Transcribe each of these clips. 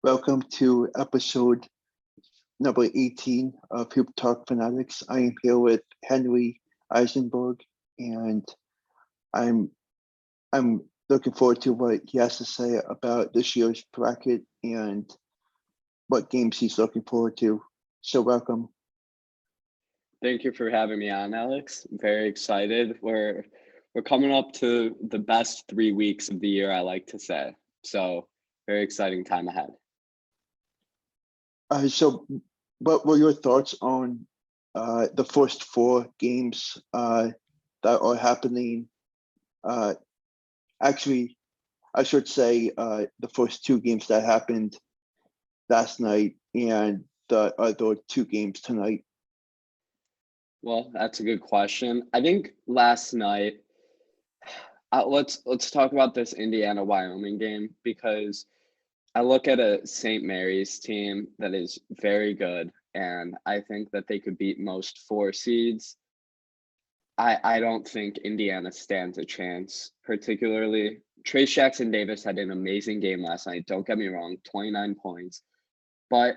Welcome to episode number 18 of Hoop Talk Fanatics. I am here with Henry Eisenberg, and I'm I'm looking forward to what he has to say about this year's bracket and what games he's looking forward to. So welcome. Thank you for having me on, Alex. I'm very excited. We're coming up to the best 3 weeks of the year, I like to say. So very exciting time ahead. So what were your thoughts on the first four games that are happening? Actually, I should say the first two games that happened last night and the other two games tonight. Well, that's a good question. I think last night, let's talk about this Indiana Wyoming game because I look at a St. Mary's team that is very good, and I think that they could beat most four seeds. I don't think Indiana stands a chance, particularly. Trace Jackson Davis had an amazing game last night. Don't get me wrong, 29 points. But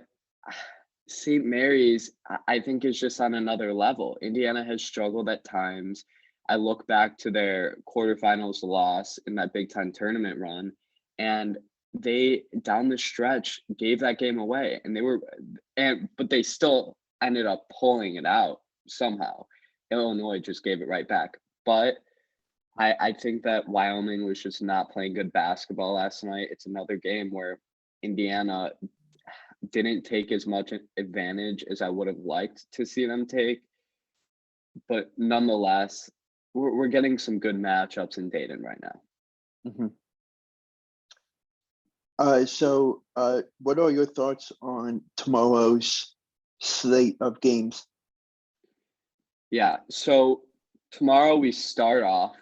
St. Mary's, I think, is just on another level. Indiana has struggled at times. I look back to their quarterfinals loss in that Big Ten tournament run, and they down the stretch gave that game away, but they still ended up pulling it out somehow. Illinois just gave it right back. But I think that Wyoming was just not playing good basketball last night. It's another game where Indiana didn't take as much advantage as I would have liked to see them take. But nonetheless, we're getting some good matchups in Dayton right now. Mm-hmm. What are your thoughts on tomorrow's slate of games? Yeah, so tomorrow we start off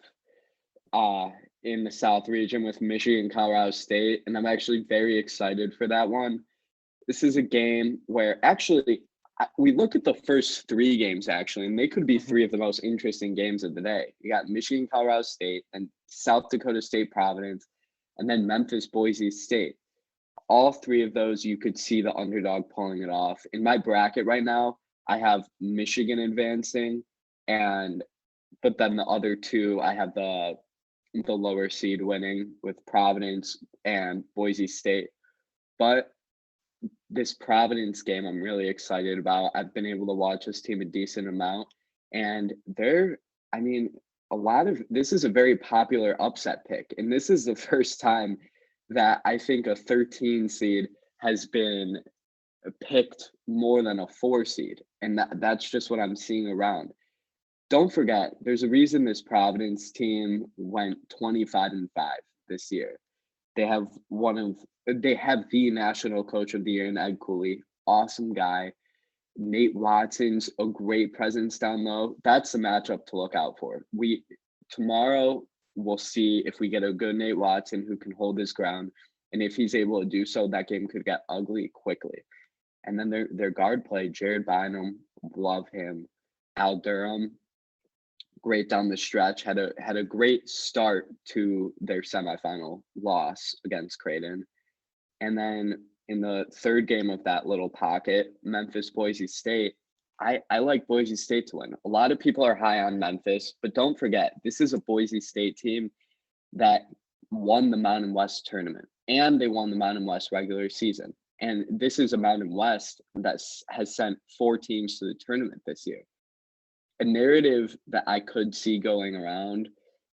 in the South region with Michigan, Colorado State, and I'm actually very excited for that one. This is a game where actually we look at the first three games actually, and they could be three of the most interesting games of the day. You got Michigan, Colorado State, and South Dakota State, Providence, and then Memphis, Boise State. All three of those, you could see the underdog pulling it off. In my bracket right now, I have Michigan advancing, but then the other two, I have the lower seed winning with Providence and Boise State. But this Providence game, I'm really excited about. I've been able to watch this team a decent amount, and this is a very popular upset pick, and this is the first time that I think a 13 seed has been picked more than a 4 seed, and that's just what I'm seeing around. Don't forget, there's a reason this Providence team went 25-5 this year. They have the national coach of the year in Ed Cooley, awesome guy. Nate Watson's a great presence down low. That's the matchup to look out for. Tomorrow we'll see if we get a good Nate Watson who can hold his ground, and if he's able to do so, that game could get ugly quickly. And then their guard play, Jared Bynum, love him. Al Durham, great down the stretch, had a great start to their semifinal loss against Creighton. And then in the third game of that little pocket, Memphis, Boise State, I like Boise State to win. A lot of people are high on Memphis, but don't forget, this is a Boise State team that won the Mountain West tournament, and they won the Mountain West regular season. And this is a Mountain West that has sent 4 teams to the tournament this year. A narrative that I could see going around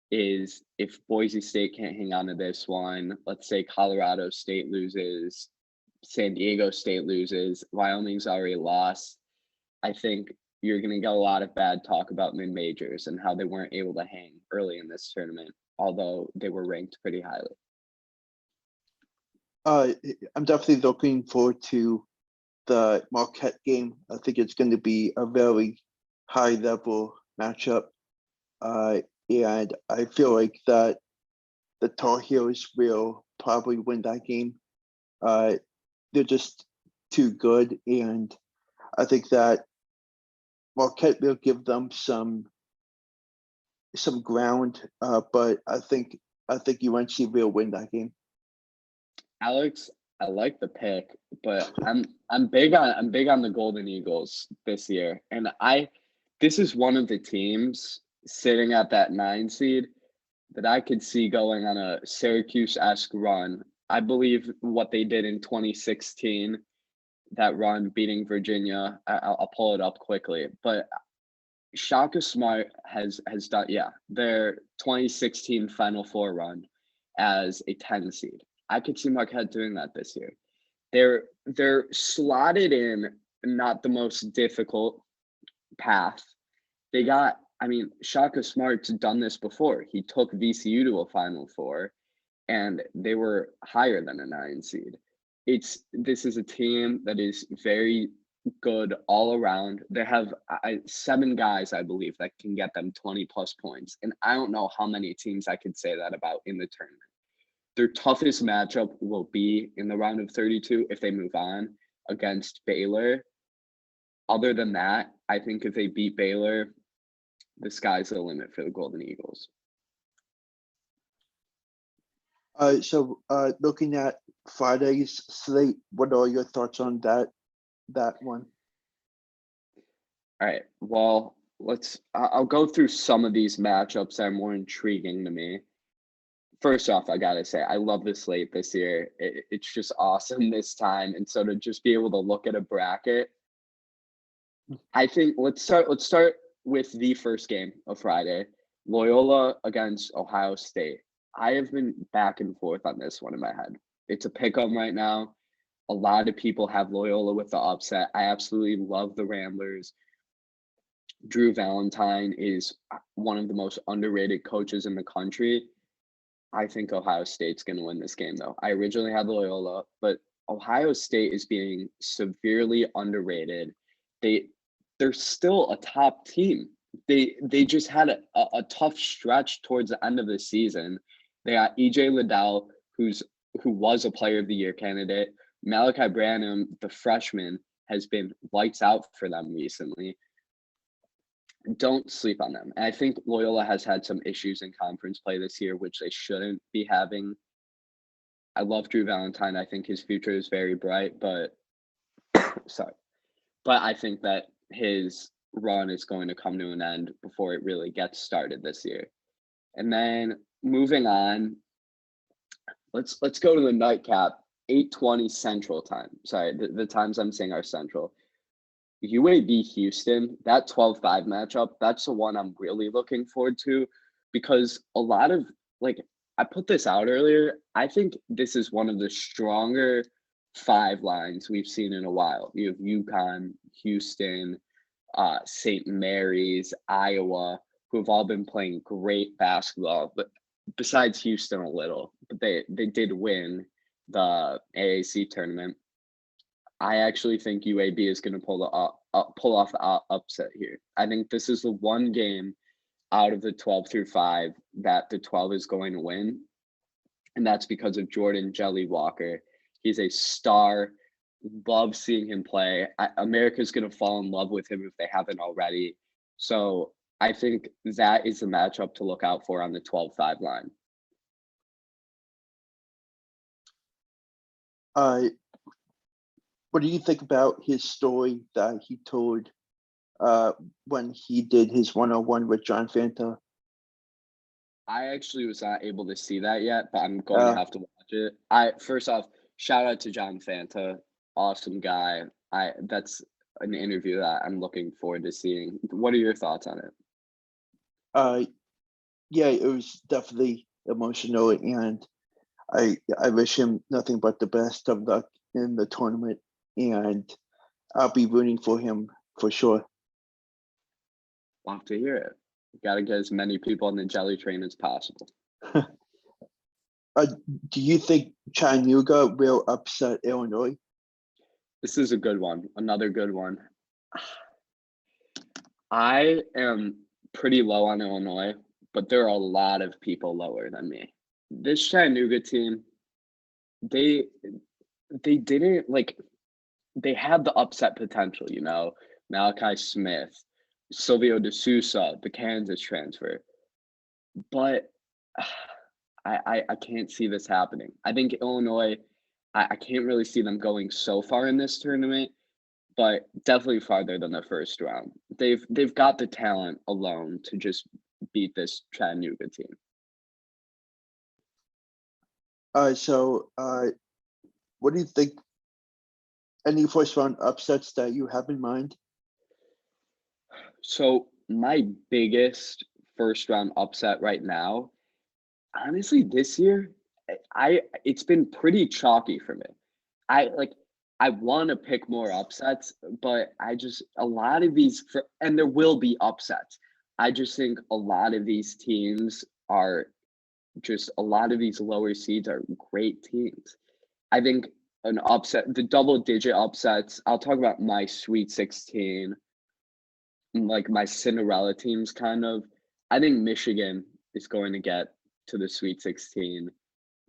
is if Boise State can't hang on to this one, let's say Colorado State loses, San Diego State loses, Wyoming's already lost, I think you're going to get a lot of bad talk about mid-majors and how they weren't able to hang early in this tournament, although they were ranked pretty highly. I'm definitely looking forward to the Marquette game. I think it's going to be a very high-level matchup, and I feel like that the Tar Heels will probably win that game. They're just too good, and I think that Marquette will give them some ground, but I think UNC will win that game. Alex, I like the pick, but I'm big on the Golden Eagles this year. And this is one of the teams sitting at that 9 seed that I could see going on a Syracuse-esque run. I believe what they did in 2016, that run beating Virginia. I'll pull it up quickly, but Shaka Smart has done, yeah, their 2016 Final Four run as a 10 seed. I could see Marquette doing that this year. They're slotted in not the most difficult path. Shaka Smart's done this before. He took VCU to a Final Four, and they were higher than a 9 seed. This is a team that is very good all around. They have 7 guys, I believe, that can get them 20 plus points. And I don't know how many teams I could say that about in the tournament. Their toughest matchup will be in the round of 32 if they move on against Baylor. Other than that, I think if they beat Baylor, the sky's the limit for the Golden Eagles. Looking at Friday's slate, what are your thoughts on that one? All right. Well, I'll go through some of these matchups that are more intriguing to me. First off, I gotta say, I love the slate this year. It's just awesome this time. And so to just be able to look at a bracket, I think let's start with the first game of Friday, Loyola against Ohio State. I have been back and forth on this one in my head. It's a pick 'em right now. A lot of people have Loyola with the upset. I absolutely love the Ramblers. Drew Valentine is one of the most underrated coaches in the country. I think Ohio State's going to win this game, though. I originally had Loyola, but Ohio State is being severely underrated. They're still a top team. They just had a tough stretch towards the end of the season. They got EJ Liddell, who was a Player of the Year candidate. Malachi Branham, the freshman, has been lights out for them recently. Don't sleep on them. And I think Loyola has had some issues in conference play this year, which they shouldn't be having. I love Drew Valentine. I think his future is very bright, but I think that his run is going to come to an end before it really gets started this year. And then moving on, let's go to the nightcap, 8:20 Central Time. Sorry, the times I'm saying are Central. UAB Houston, that 12-5 matchup, that's the one I'm really looking forward to, because a lot of, I put this out earlier, I think this is one of the stronger 5 lines we've seen in a while. You have UConn, Houston, St. Mary's, Iowa, who have all been playing great basketball, but besides Houston a little, but they did win the AAC tournament. I actually think UAB is going to pull off the upset here. I think this is the one game out of the 12 through 5 that the 12 is going to win, and that's because of Jordan Jelly Walker. He's a star. Love seeing him play. America's going to fall in love with him if they haven't already. So I think that is the matchup to look out for on the 12-5 line. What do you think about his story that he told when he did his one-on-one with John Fanta? I actually was not able to see that yet, but I'm going to have to watch it. First off, shout out to John Fanta, awesome guy. That's an interview that I'm looking forward to seeing. What are your thoughts on it? Yeah, it was definitely emotional, and I wish him nothing but the best of luck in the tournament, and I'll be rooting for him for sure. Love to hear it. Got to get as many people on the jelly train as possible. Do you think Chattanooga will upset Illinois? This is a good one. Another good one. I am pretty low on Illinois, but there are a lot of people lower than me. This Chattanooga team, they didn't they had the upset potential, Malachi Smith, Silvio De Sousa, the Kansas transfer. But I can't see this happening. I think Illinois, I can't really see them going so far in this tournament, but definitely farther than the first round. They've got the talent alone to just beat this Chattanooga team. So what do you think? Any first round upsets that you have in mind? So my biggest first round upset right now, honestly, this year, it's been pretty chalky for me. I want to pick more upsets, but I just a lot of these and there will be upsets. I just think a lot of these teams are just a lot of these lower seeds are great teams. I think an upset, the double digit upsets, I'll talk about my Sweet 16, like my Cinderella teams kind of. I think Michigan is going to get to the Sweet 16.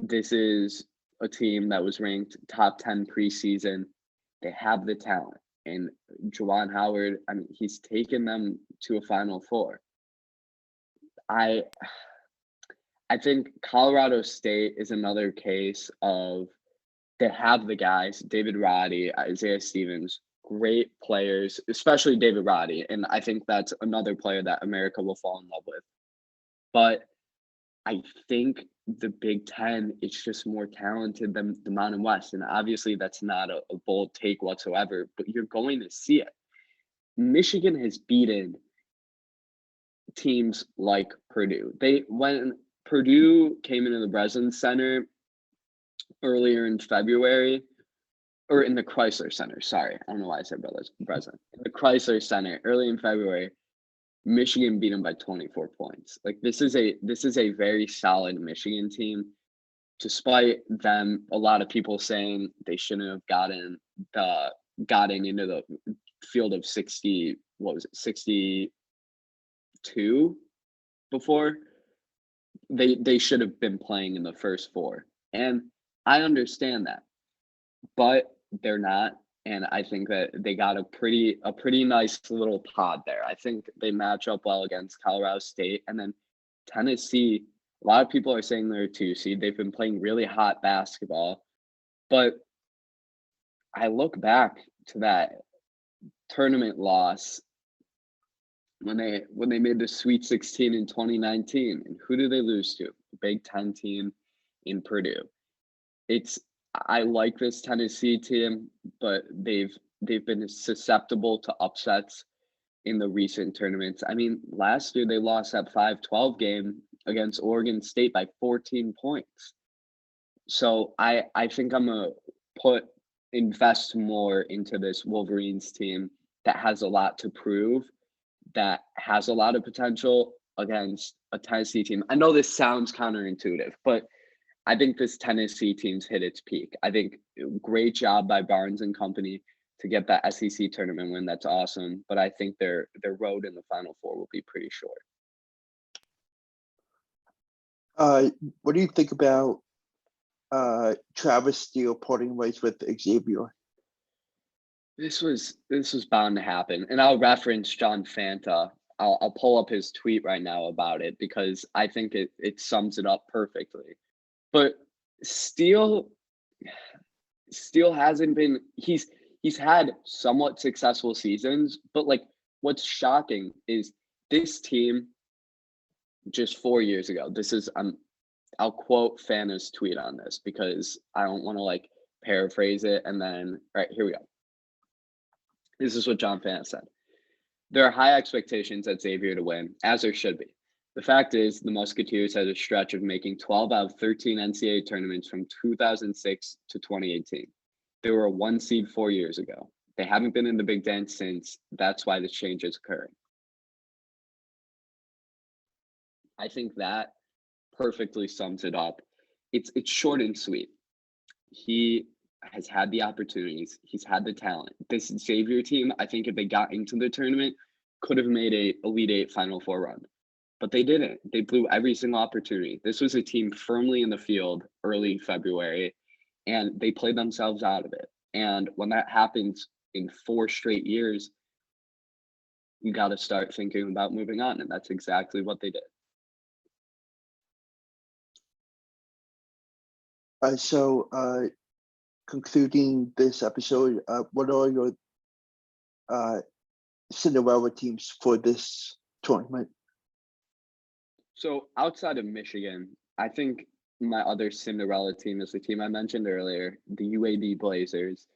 This is a team that was ranked top 10 preseason. They have the talent. And Juwan Howard, I mean, he's taken them to a Final Four. I think Colorado State is another case of they have the guys, David Roddy, Isaiah Stevens, great players, especially David Roddy. And I think that's another player that America will fall in love with. But I think the Big Ten is just more talented than the Mountain West. And obviously that's not a bold take whatsoever, but you're going to see it. Michigan has beaten teams like Purdue. When Purdue came into the Breslin Center earlier in February, or in the Chrysler Center, sorry. I don't know why I said Breslin. In the Chrysler Center early in February, Michigan beat them by 24 points. Like this is a very solid Michigan team. Despite them, a lot of people saying they shouldn't have gotten into the field of 62 before. They should have been playing in the first four. And I understand that. But they're not. And I think that they got a pretty nice little pod there. I think they match up well against Colorado State. And then Tennessee, a lot of people are saying they're a 2 seed. They've been playing really hot basketball. But I look back to that tournament loss when they made the Sweet 16 in 2019. And who do they lose to? A Big Ten team in Purdue. I like this Tennessee team, but they've been susceptible to upsets in the recent tournaments. I mean, last year they lost that 5-12 game against Oregon State by 14 points. So I think I'm gonna invest more into this Wolverines team that has a lot to prove, that has a lot of potential against a Tennessee team. I know this sounds counterintuitive, but I think this Tennessee team's hit its peak. I think great job by Barnes and company to get that SEC tournament win. That's awesome. But I think their road in the Final Four will be pretty short. What do you think about Travis Steele parting ways with Xavier? This was bound to happen. And I'll reference John Fanta. I'll pull up his tweet right now about it because I think it sums it up perfectly. But Steele hasn't been he's had somewhat successful seasons, but like what's shocking is this team just 4 years ago. This is I'll quote Fanta's tweet on this because I don't want to like paraphrase it and then all right, here we go. This is what John Fanta said. There are high expectations at Xavier to win, as there should be. The fact is, the Musketeers had a stretch of making 12 out of 13 NCAA tournaments from 2006 to 2018. They were a 1 seed 4 years ago. They haven't been in the Big Ten since. That's why this change is occurring. I think that perfectly sums it up. It's short and sweet. He has had the opportunities. He's had the talent. This Xavier team, I think if they got into the tournament, could have made a Elite Eight Final Four run. But they didn't. They blew every single opportunity. This was a team firmly in the field early February, and they played themselves out of it. And when that happens in 4 straight years, you got to start thinking about moving on. And that's exactly what they did. concluding this episode, what are your Cinderella teams for this tournament? So outside of Michigan, I think my other Cinderella team is the team I mentioned earlier, the UAB Blazers.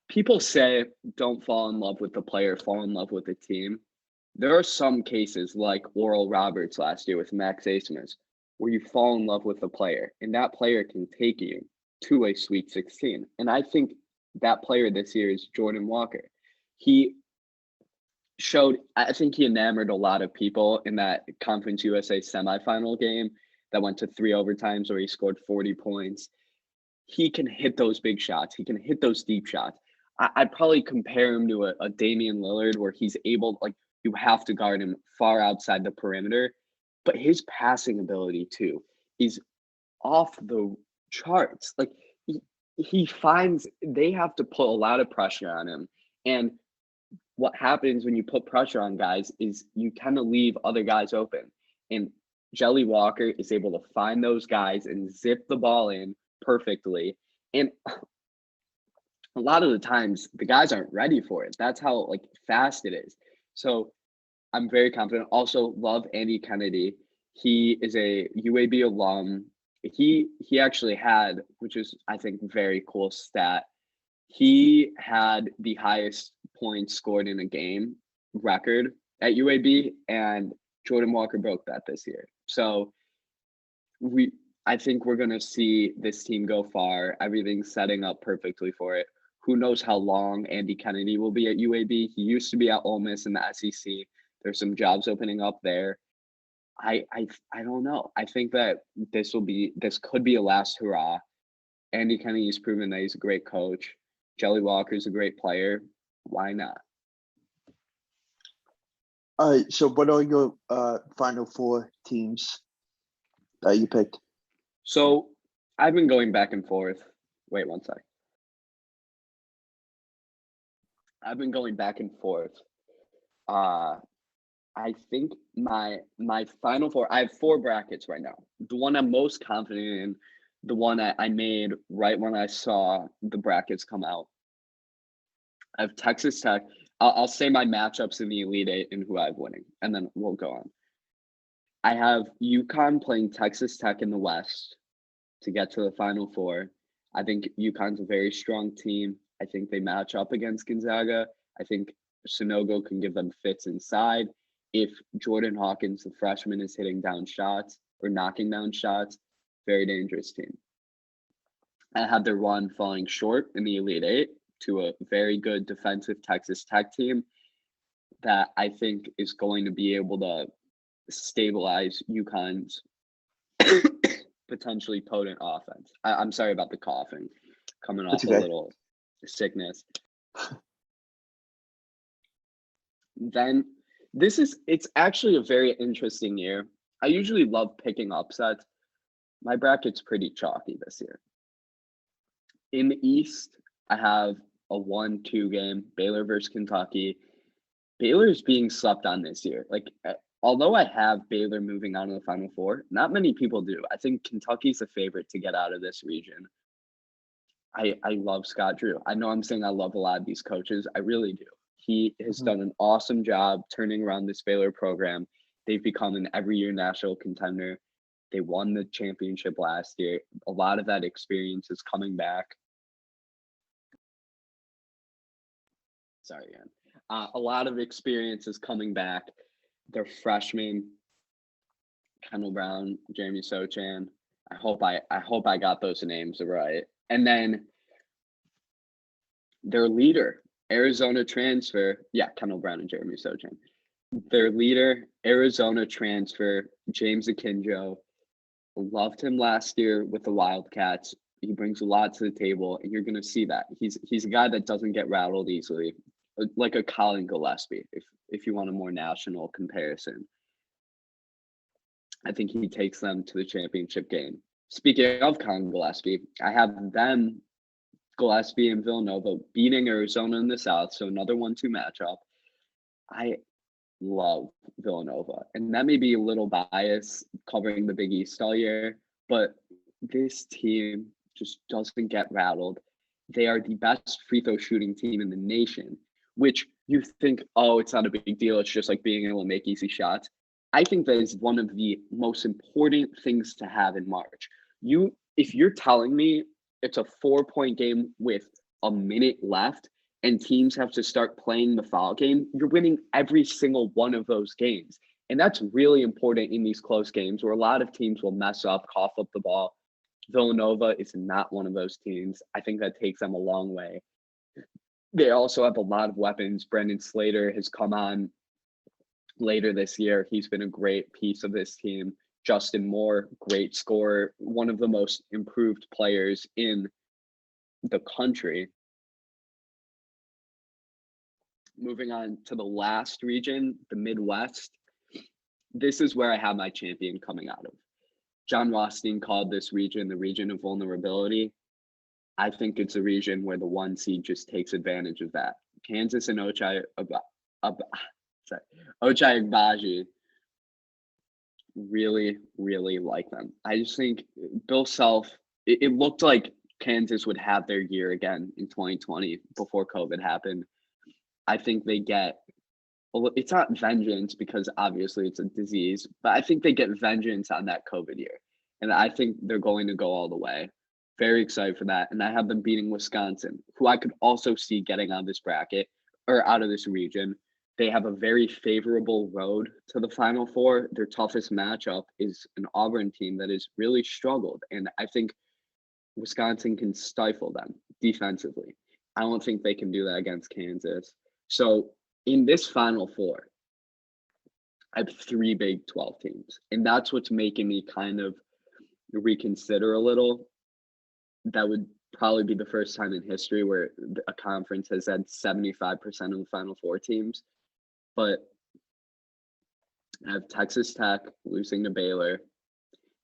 People say don't fall in love with the player, fall in love with the team. There are some cases like Oral Roberts last year with Max Asmus, where you fall in love with a player and that player can take you to a Sweet 16. And I think that player this year is Jordan Walker. He showed, I think he enamored a lot of people in that Conference USA semifinal game that went to 3 overtimes where he scored 40 points. He can hit those big shots. He can hit those deep shots. I'd probably compare him to a Damian Lillard where he's able, like, you have to guard him far outside the perimeter. But his passing ability, too, is off the charts. Like, he finds they have to put a lot of pressure on him. And what happens when you put pressure on guys is you kind of leave other guys open. And Jelly Walker is able to find those guys and zip the ball in perfectly. And a lot of the times the guys aren't ready for it. That's how like fast it is. So I'm very confident. Also love Andy Kennedy. He is a UAB alum. He actually had, which is I think very cool stat. He had the highest points scored in a game record at UAB, and Jordan Walker broke that this year. So I think we're going to see this team go far. Everything's setting up perfectly for it. Who knows how long Andy Kennedy will be at UAB? He used to be at Ole Miss in the SEC. There's some jobs opening up there. I don't know. I think that this could be a last hurrah. Andy Kennedy's proven that he's a great coach. Jelly Walker's a great player. Why not? So what are your Final Four teams that you picked? So I've been going back and forth. Wait one sec. I've been going back and forth. I think my Final Four, I have 4 brackets right now. The one I'm most confident in, the one I made right when I saw the brackets come out. I have Texas Tech. I'll say my matchups in the Elite Eight and who I have winning, and then we'll go on. I have UConn playing Texas Tech in the West to get to the Final Four. I think UConn's a very strong team. I think they match up against Gonzaga. I think Sonogo can give them fits inside. If Jordan Hawkins, the freshman, is hitting down shots or knocking down shots, very dangerous team. I have their run falling short in the Elite Eight to a very good defensive Texas Tech team that I think is going to be able to stabilize UConn's potentially potent offense. I'm sorry about the coughing, coming off a little sickness. Then it's actually a very interesting year. I usually love picking upsets. My bracket's pretty chalky this year. In the East, I have a 1-2 game, Baylor versus Kentucky. Baylor's being slept on this year. Like, although I have Baylor moving on to the Final Four, not many people do. I think Kentucky's the favorite to get out of this region. I love Scott Drew. I know I'm saying I love a lot of these coaches. I really do. He has done an awesome job turning around this Baylor program. They've become an every-year national contender. They won the championship last year. A lot of that experience is coming back. Sorry, again. A lot of experience is coming back. They're freshmen, Kendall Brown, Jeremy Sochan. I hope I got those names right. And then their leader, Arizona transfer. Yeah, Kendall Brown and Jeremy Sochan. Their leader, Arizona transfer, James Akinjo. Loved him last year with the Wildcats. He brings a lot to the table, and you're going to see that. He's a guy that doesn't get rattled easily, like a Colin Gillespie, if you want a more national comparison. I think he takes them to the championship game. Speaking of Colin Gillespie, I have them, Gillespie and Villanova, beating Arizona in the South, so another 1-2 matchup. I love Villanova, and that may be a little bias covering the Big East all year, but this team just doesn't get rattled. They are the best free throw shooting team in the nation, which you think, oh, it's not a big deal. It's just like being able to make easy shots. I think that is one of the most important things to have in March. If you're telling me it's a 4-point game with a minute left and teams have to start playing the foul game, you're winning every single one of those games. And that's really important in these close games where a lot of teams will mess up, cough up the ball. Villanova is not one of those teams. I think that takes them a long way. They also have a lot of weapons. Brendan Slater has come on later this year. He's been a great piece of this team. Justin Moore, great scorer, one of the most improved players in the country. Moving on to the last region, the Midwest. This is where I have my champion coming out of. John Rothstein called this region the region of vulnerability. I think it's a region where the 1 seed just takes advantage of that. Kansas and Ochai Agbaji really, really like them. I just think Bill Self, it looked like Kansas would have their year again in 2020 before COVID happened. I think they get, well, it's not vengeance because obviously it's a disease, but I think they get vengeance on that COVID year. And I think they're going to go all the way. Very excited for that. And I have them beating Wisconsin, who I could also see getting out of this bracket or out of this region. They have a very favorable road to the Final Four. Their toughest matchup is an Auburn team that has really struggled. And I think Wisconsin can stifle them defensively. I don't think they can do that against Kansas. So in this Final Four, I have 3 Big 12 teams. And that's what's making me kind of reconsider a little. That would probably be the first time in history where a conference has had 75% of the Final Four teams. But I have Texas Tech losing to Baylor,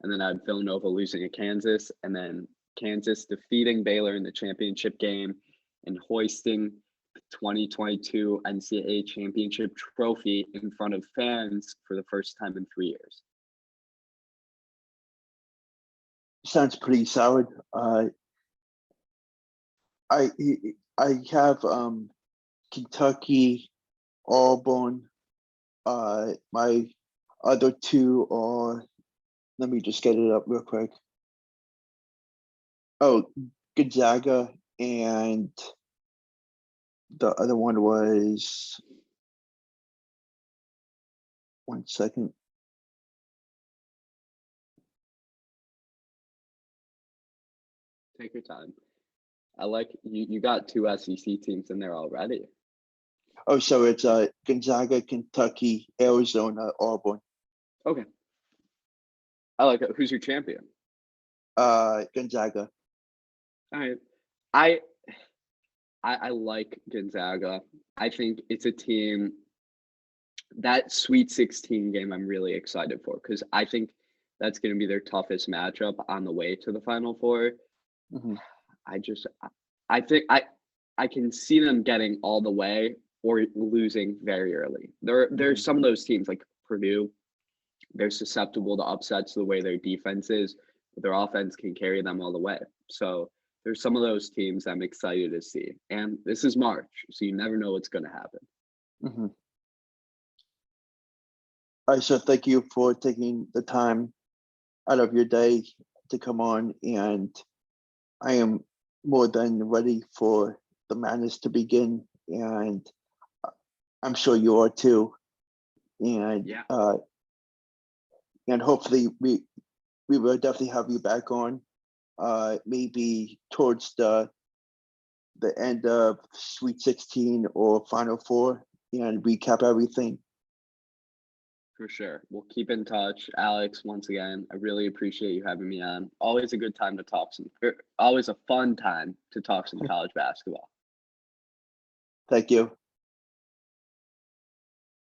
and then I have Villanova losing to Kansas, and then Kansas defeating Baylor in the championship game and hoisting the 2022 NCAA championship trophy in front of fans for the first time in 3 years. Sounds pretty solid. I have Kentucky, Auburn. My other 2 are, let me just get it up real quick. Oh, Gonzaga, and the other one was, 1 second. Take your time. I like you got 2 SEC teams in there already. Oh, so it's Gonzaga, Kentucky, Arizona, Auburn. Okay. I like it. Who's your champion? Gonzaga. All right. I like Gonzaga. I think it's a team, that Sweet 16 game I'm really excited for because I think that's going to be their toughest matchup on the way to the Final Four. Mm-hmm. I think I can see them getting all the way or losing very early. There's some of those teams like Purdue, they're susceptible to upsets the way their defense is, but their offense can carry them all the way. So there's some of those teams I'm excited to see. And this is March, so you never know what's going to happen. Mm-hmm. All right, so thank you for taking the time out of your day to come on, and I am more than ready for the madness to begin, and I'm sure you are too. And Yeah. And hopefully we will definitely have you back on, maybe towards the end of Sweet 16 or Final Four, and recap everything. For sure. We'll keep in touch. Alex, once again, I really appreciate you having me on. Always a good time to talk always a fun time to talk some college basketball. Thank you.